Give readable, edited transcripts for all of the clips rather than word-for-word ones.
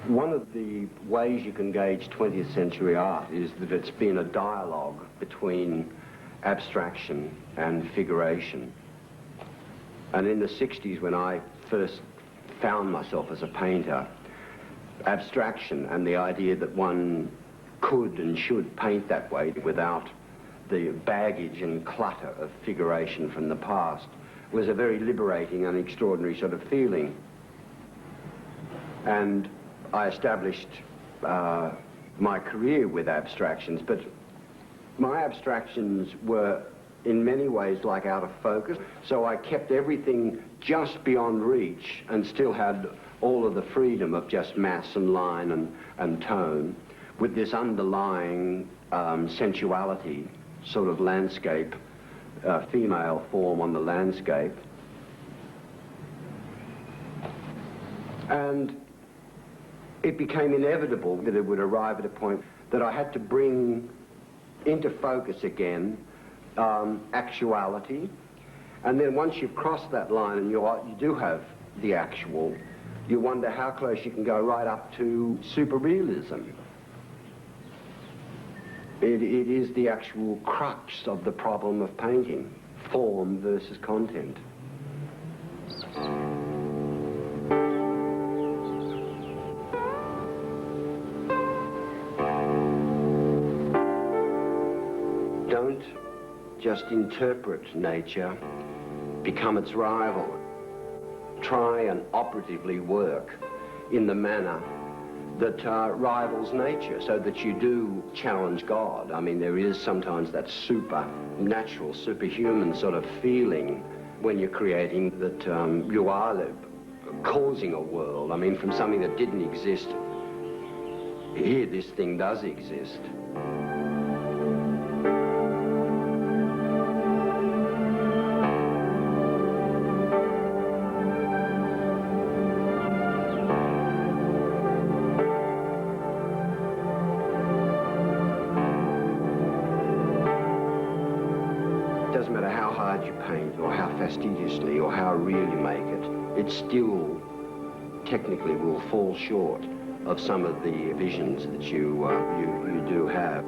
One of the ways you can gauge 20th century art is that it's been a dialogue between abstraction and figuration. And in the 60s, when I first found myself as a painter, abstraction and the idea that one could and should paint that way without the baggage and clutter of figuration from the past was a very liberating and extraordinary sort of feeling. And I established my career with abstractions, but my abstractions were in many ways like out of focus, so I kept everything just beyond reach and still had all of the freedom of just mass and line and tone with this underlying sensuality, sort of landscape, female form on the landscape. And it became inevitable that it would arrive at a point that I had to bring into focus again actuality. And then once you've crossed that line and you do have the actual, you wonder how close you can go right up to superrealism. It is the actual crux of the problem of painting, form versus content. Don't just interpret nature, become its rival. Try and operatively work in the manner that rivals nature, so that you do challenge God. I mean, there is sometimes that supernatural, superhuman sort of feeling when you're creating that you are causing a world. I mean, from something that didn't exist, here this thing does exist. Doesn't matter how hard you paint or how fastidiously or how real you make it, it still technically will fall short of some of the visions that you do have.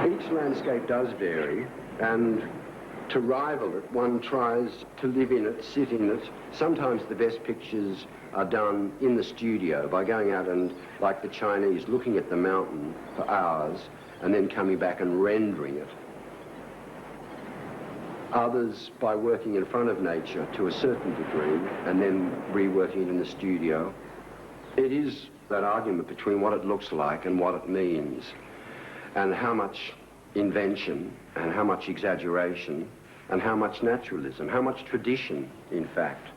Each landscape does vary, and to rival it, one tries to live in it, sit in it. Sometimes the best pictures are done in the studio by going out and, like the Chinese, looking at the mountain for hours and then coming back and rendering it. Others by working in front of nature to a certain degree and then reworking it in the studio. It is that argument between what it looks like and what it means, and how much invention and how much exaggeration and how much naturalism, how much tradition, in fact.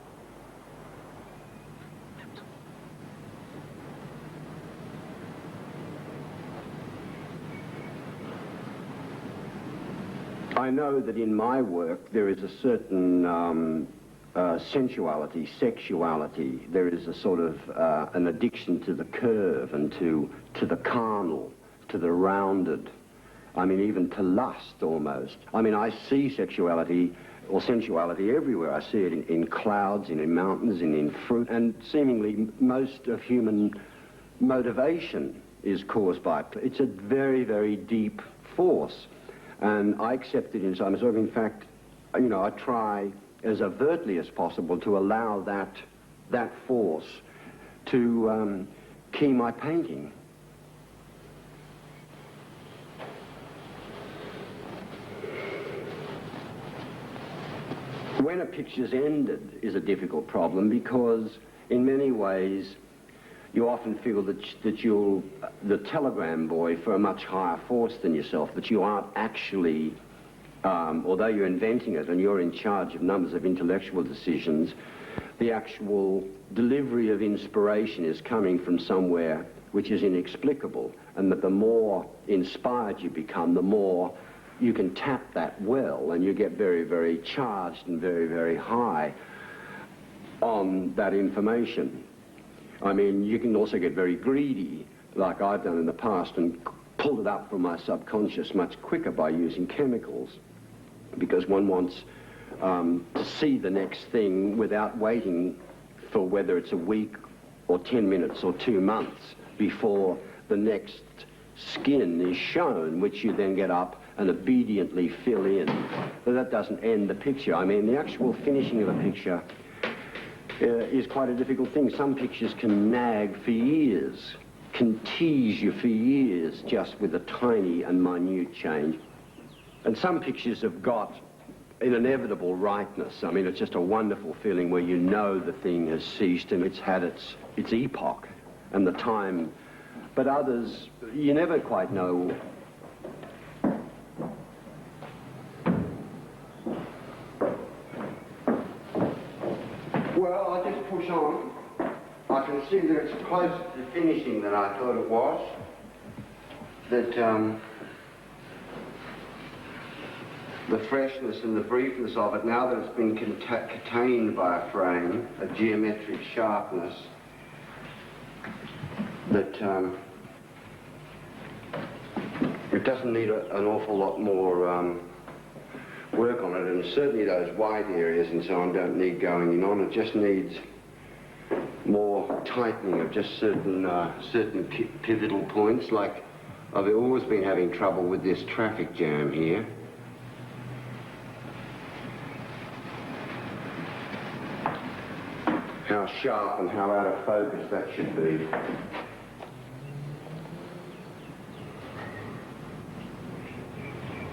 I know that in my work there is a certain sensuality, sexuality. There is a sort of an addiction to the curve and to the carnal, to the rounded. I mean, even to lust, almost. I mean, I see sexuality or sensuality everywhere. I see it in clouds, and in mountains, and in fruit. And seemingly most of human motivation is caused by it. It's a very, very deep force. And I accept it in some sort of, in fact, you know, I try as overtly as possible to allow that force to key my painting. When a picture's ended is a difficult problem, because in many ways you often feel that you're the telegram boy for a much higher force than yourself, that you aren't actually, although you're inventing it and you're in charge of numbers of intellectual decisions, the actual delivery of inspiration is coming from somewhere which is inexplicable, and that the more inspired you become, the more you can tap that well, and you get very, very charged and very, very high on that information. I mean, you can also get very greedy, like I've done in the past, and pulled it up from my subconscious much quicker by using chemicals, because one wants to see the next thing without waiting for whether it's a week or 10 minutes or 2 months before the next skin is shown, which you then get up and obediently fill in. But that doesn't end the picture. I mean, the actual finishing of a picture is quite a difficult thing. Some pictures can nag for years, can tease you for years just with a tiny and minute change. And some pictures have got an inevitable rightness. I mean, it's just a wonderful feeling where you know the thing has ceased and it's had its epoch and the time. But others, you never quite know. Well, I just push on. I can see that it's closer to finishing than I thought it was. That the freshness and the briefness of it, now that it's been contained by a frame, a geometric sharpness, that it doesn't need an awful lot more work on it, and certainly those white areas and so on don't need going in on. It just needs more tightening of just certain pivotal points. Like, I've always been having trouble with this traffic jam here. How sharp and how out of focus that should be.